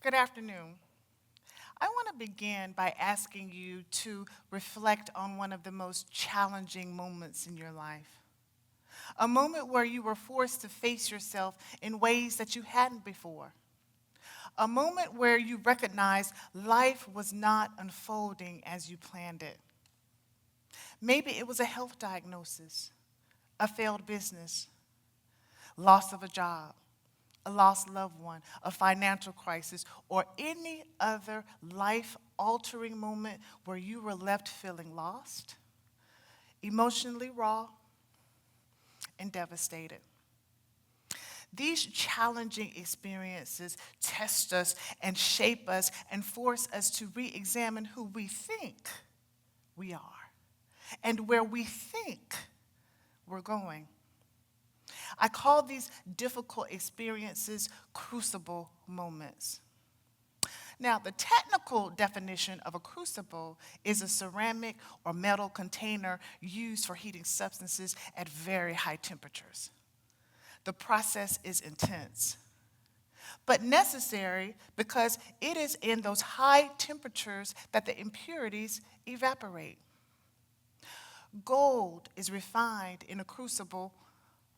Good afternoon. I want to begin by asking you to reflect on one of the most challenging moments in your life. A moment where you were forced to face yourself in ways that you hadn't before. A moment where you recognized life was not unfolding as you planned it. Maybe it was a health diagnosis, a failed business, loss of a job, a lost loved one, a financial crisis, or any other life-altering moment where you were left feeling lost, emotionally raw, and devastated. These challenging experiences test us and shape us and force us to re-examine who we think we are and where we think we're going. I call these difficult experiences crucible moments. Now, the technical definition of a crucible is a ceramic or metal container used for heating substances at very high temperatures. The process is intense, but necessary because it is in those high temperatures that the impurities evaporate. Gold is refined in a crucible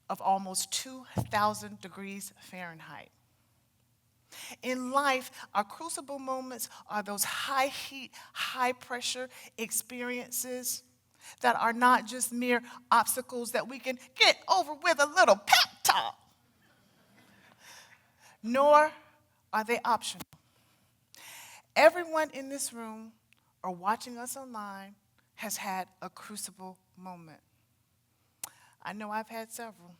of almost 2,000 degrees Fahrenheit. In life, our crucible moments are those high heat, high pressure experiences that are not just mere obstacles that we can get over with a little pep talk, nor are they optional. Everyone in this room or watching us online has had a crucible moment. I know I've had several.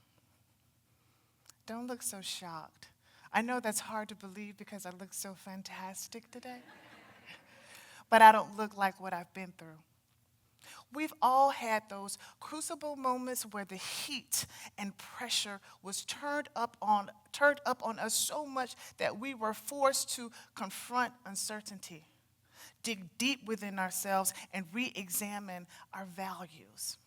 Don't look so shocked. I know that's hard to believe because I look so fantastic today. But I don't look like what I've been through. We've all had those crucible moments where the heat and pressure was turned up on us so much that we were forced to confront uncertainty, dig deep within ourselves, and re-examine our values.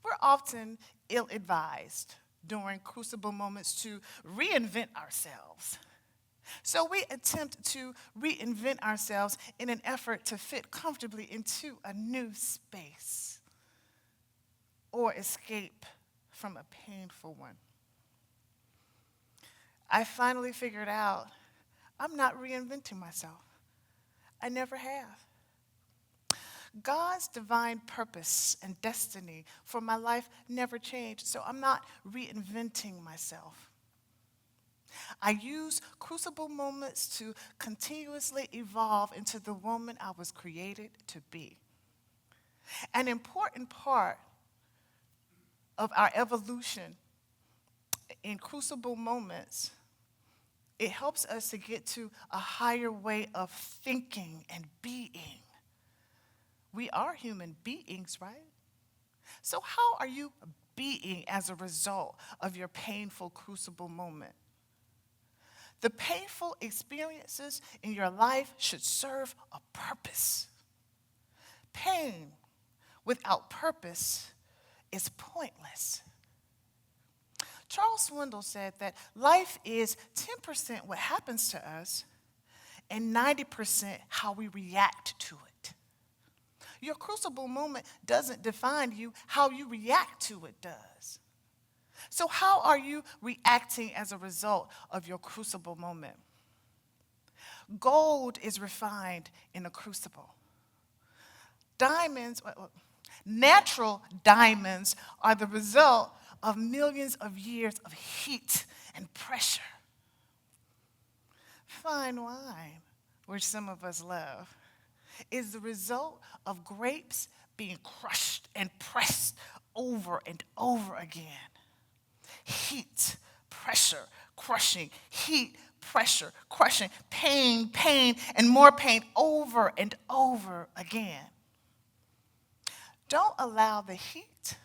We're often ill-advised during crucible moments to reinvent ourselves. So we attempt to reinvent ourselves in an effort to fit comfortably into a new space or escape from a painful one. I finally figured out I'm not reinventing myself. I never have. God's divine purpose and destiny for my life never changed, so I'm not reinventing myself. I use crucible moments to continuously evolve into the woman I was created to be. An important part of our evolution in crucible moments, it helps us to get to a higher way of thinking and being. We are human beings, right? So how are you being as a result of your painful crucible moment? The painful experiences in your life should serve a purpose. Pain without purpose is pointless. Charles Swindoll said that life is 10% what happens to us and 90% how we react to it. Your crucible moment doesn't define you, how you react to it does. So how are you reacting as a result of your crucible moment? Gold is refined in a crucible. Natural diamonds are the result of millions of years of heat and pressure. Fine wine, which some of us love, is the result of grapes being crushed and pressed over and over again. Heat, pressure, crushing, heat, pressure, crushing, pain, pain, and more pain over and over again. Don't allow the heat,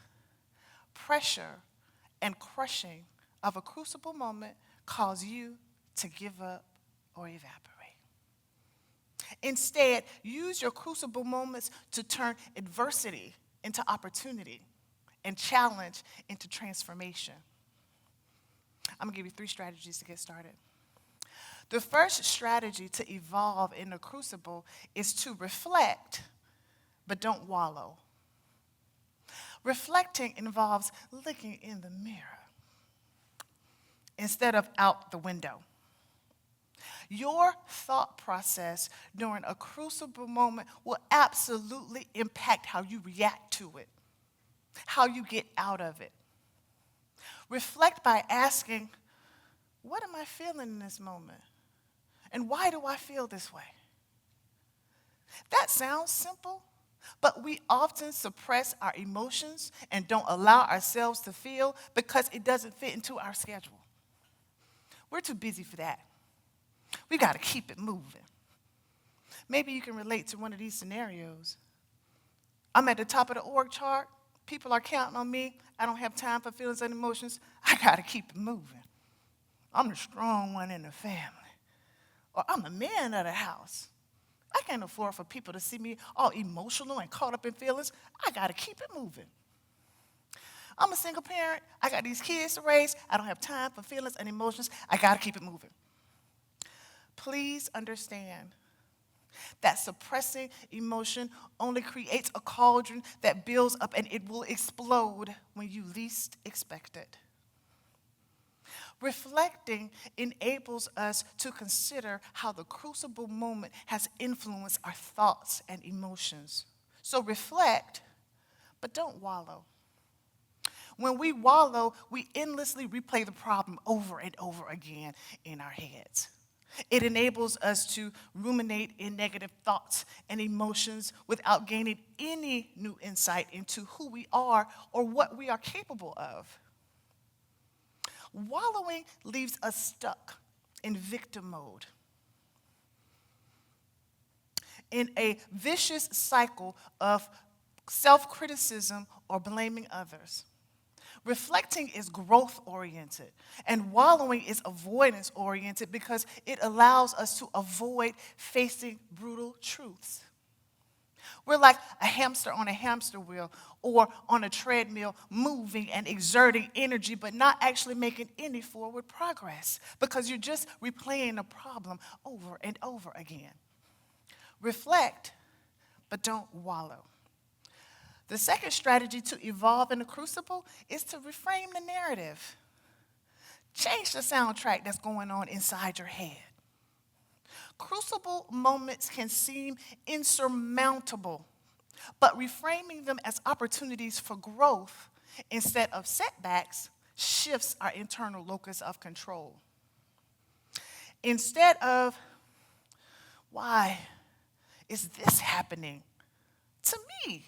pressure, and crushing of a crucible moment cause you to give up or evaporate. Instead, use your crucible moments to turn adversity into opportunity and challenge into transformation. I'm going to give you 3 strategies to get started. The first strategy to evolve in the crucible is to reflect, but don't wallow. Reflecting involves looking in the mirror instead of out the window. Your thought process during a crucible moment will absolutely impact how you react to it, how you get out of it. Reflect by asking, what am I feeling in this moment? And why do I feel this way? That sounds simple, but we often suppress our emotions and don't allow ourselves to feel because it doesn't fit into our schedule. We're too busy for that. We got to keep it moving. Maybe you can relate to one of these scenarios. I'm at the top of the org chart. People are counting on me. I don't have time for feelings and emotions. I got to keep it moving. I'm the strong one in the family. Or I'm the man of the house. I can't afford for people to see me all emotional and caught up in feelings. I got to keep it moving. I'm a single parent. I got these kids to raise. I don't have time for feelings and emotions. I got to keep it moving. Please understand that suppressing emotion only creates a cauldron that builds up and it will explode when you least expect it. Reflecting enables us to consider how the crucible moment has influenced our thoughts and emotions. So reflect, but don't wallow. When we wallow, we endlessly replay the problem over and over again in our heads. It enables us to ruminate in negative thoughts and emotions without gaining any new insight into who we are or what we are capable of. Wallowing leaves us stuck in victim mode, in a vicious cycle of self-criticism or blaming others. Reflecting is growth-oriented, and wallowing is avoidance-oriented because it allows us to avoid facing brutal truths. We're like a hamster on a hamster wheel or on a treadmill, moving and exerting energy, but not actually making any forward progress because you're just replaying the problem over and over again. Reflect, but don't wallow. The second strategy to evolve in the crucible is to reframe the narrative. Change the soundtrack that's going on inside your head. Crucible moments can seem insurmountable, but reframing them as opportunities for growth instead of setbacks shifts our internal locus of control. Instead of, why is this happening to me?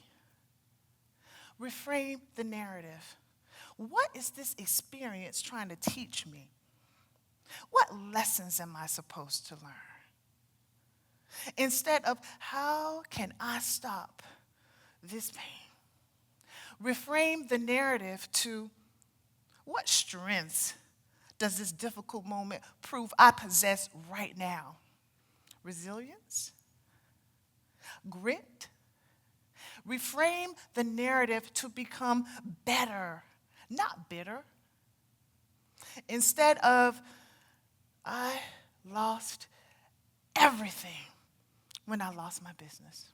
Reframe the narrative. What is this experience trying to teach me? What lessons am I supposed to learn? Instead of, how can I stop this pain? Reframe the narrative to, what strengths does this difficult moment prove I possess right now? Resilience? Grit? Reframe the narrative to become better, not bitter. Instead of, I lost everything when I lost my business.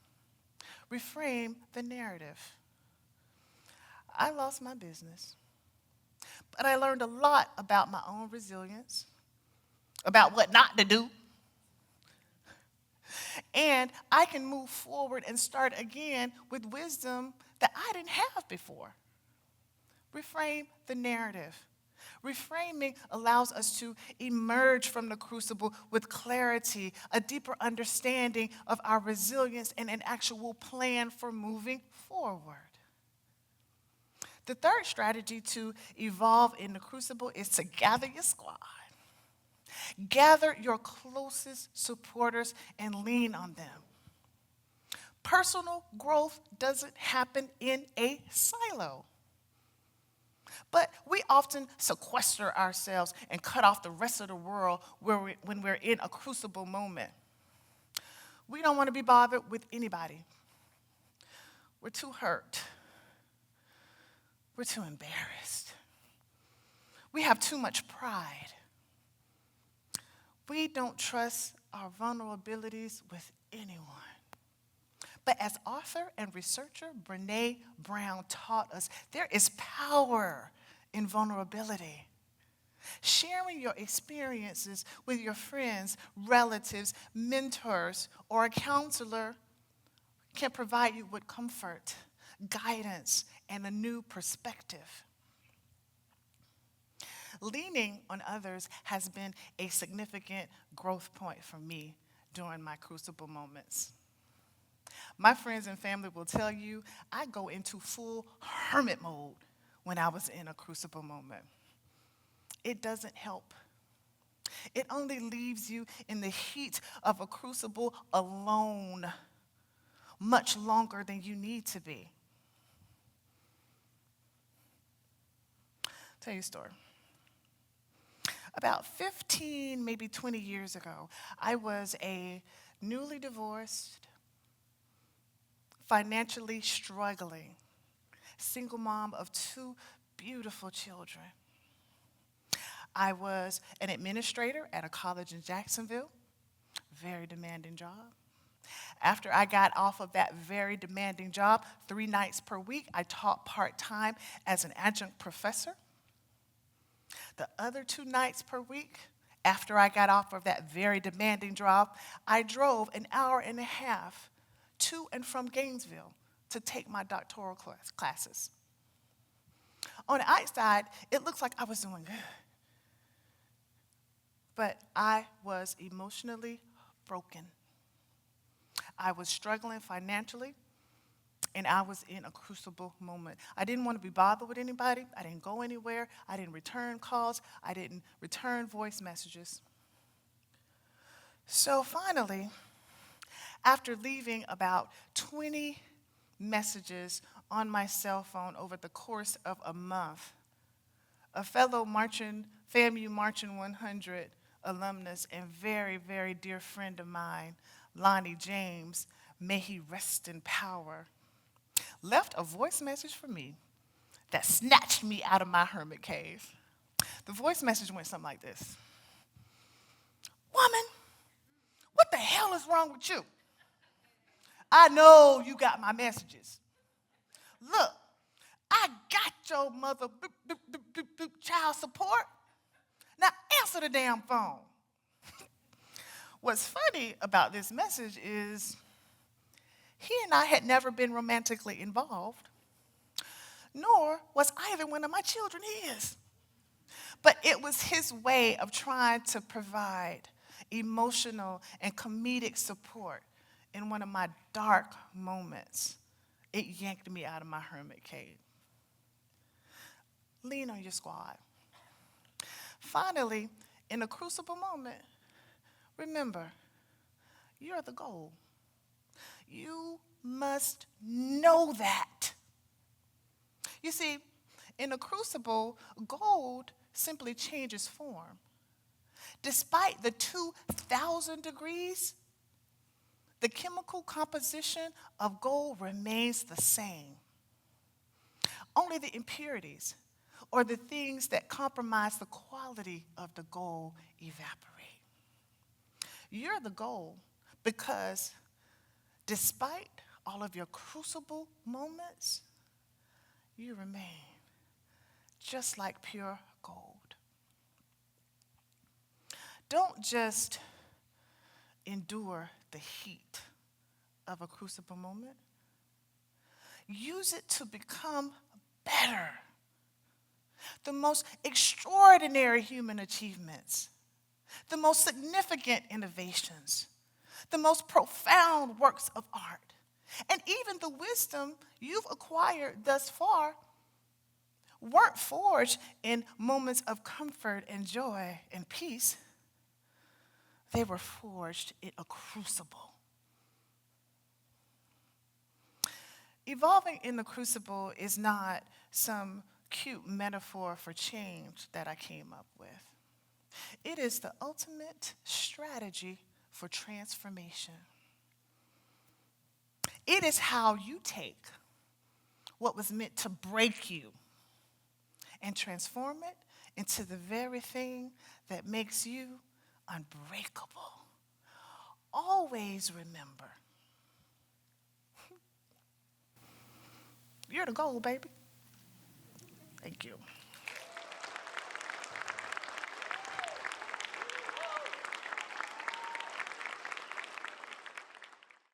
Reframe the narrative. I lost my business, but I learned a lot about my own resilience, about what not to do. And I can move forward and start again with wisdom that I didn't have before. Reframe the narrative. Reframing allows us to emerge from the crucible with clarity, a deeper understanding of our resilience, and an actual plan for moving forward. The third strategy to evolve in the crucible is to gather your squad. Gather your closest supporters and lean on them. Personal growth doesn't happen in a silo. But we often sequester ourselves and cut off the rest of the world when we're in a crucible moment. We don't want to be bothered with anybody. We're too hurt. We're too embarrassed. We have too much pride. We don't trust our vulnerabilities with anyone. But as author and researcher Brené Brown taught us, there is power in vulnerability. Sharing your experiences with your friends, relatives, mentors, or a counselor can provide you with comfort, guidance, and a new perspective. Leaning on others has been a significant growth point for me during my crucible moments. My friends and family will tell you I go into full hermit mode when I was in a crucible moment. It doesn't help. It only leaves you in the heat of a crucible alone much longer than you need to be. Tell you a story. About 15, maybe 20 years ago, I was a newly divorced, financially struggling, single mom of 2 beautiful children. I was an administrator at a college in Jacksonville, very demanding job. After I got off of that very demanding job, 3 nights per week, I taught part-time as an adjunct professor. The other 2 nights per week, after I got off of that very demanding job, I drove an hour and a half to and from Gainesville to take my doctoral classes. On the outside, it looks like I was doing good. But I was emotionally broken. I was struggling financially, and I was in a crucible moment. I didn't want to be bothered with anybody. I didn't go anywhere. I didn't return calls. I didn't return voice messages. So finally, after leaving about 20 messages on my cell phone over the course of a month, a fellow FAMU Marching 100 alumnus and very, very dear friend of mine, Lonnie James, may he rest in power, left a voice message for me that snatched me out of my hermit cave. The voice message went something like this. Woman, what the hell is wrong with you? I know you got my messages. Look, I got your mother child support. Now answer the damn phone. What's funny about this message is he and I had never been romantically involved, nor was either one of my children his. But it was his way of trying to provide emotional and comedic support in one of my dark moments. It yanked me out of my hermit cave. Lean on your squad. Finally, in a crucible moment, remember, you're the goal. You must know that. You see, in a crucible, gold simply changes form. Despite the 2,000 degrees, the chemical composition of gold remains the same. Only the impurities or the things that compromise the quality of the gold evaporate. You're the gold because despite all of your crucible moments, you remain just like pure gold. Don't just endure the heat of a crucible moment. Use it to become better. The most extraordinary human achievements, the most significant innovations, the most profound works of art, and even the wisdom you've acquired thus far weren't forged in moments of comfort and joy and peace. They were forged in a crucible. Evolving in the crucible is not some cute metaphor for change that I came up with. It is the ultimate strategy for transformation. It is how you take what was meant to break you and transform it into the very thing that makes you unbreakable. Always remember, you're the goal, baby. Thank you.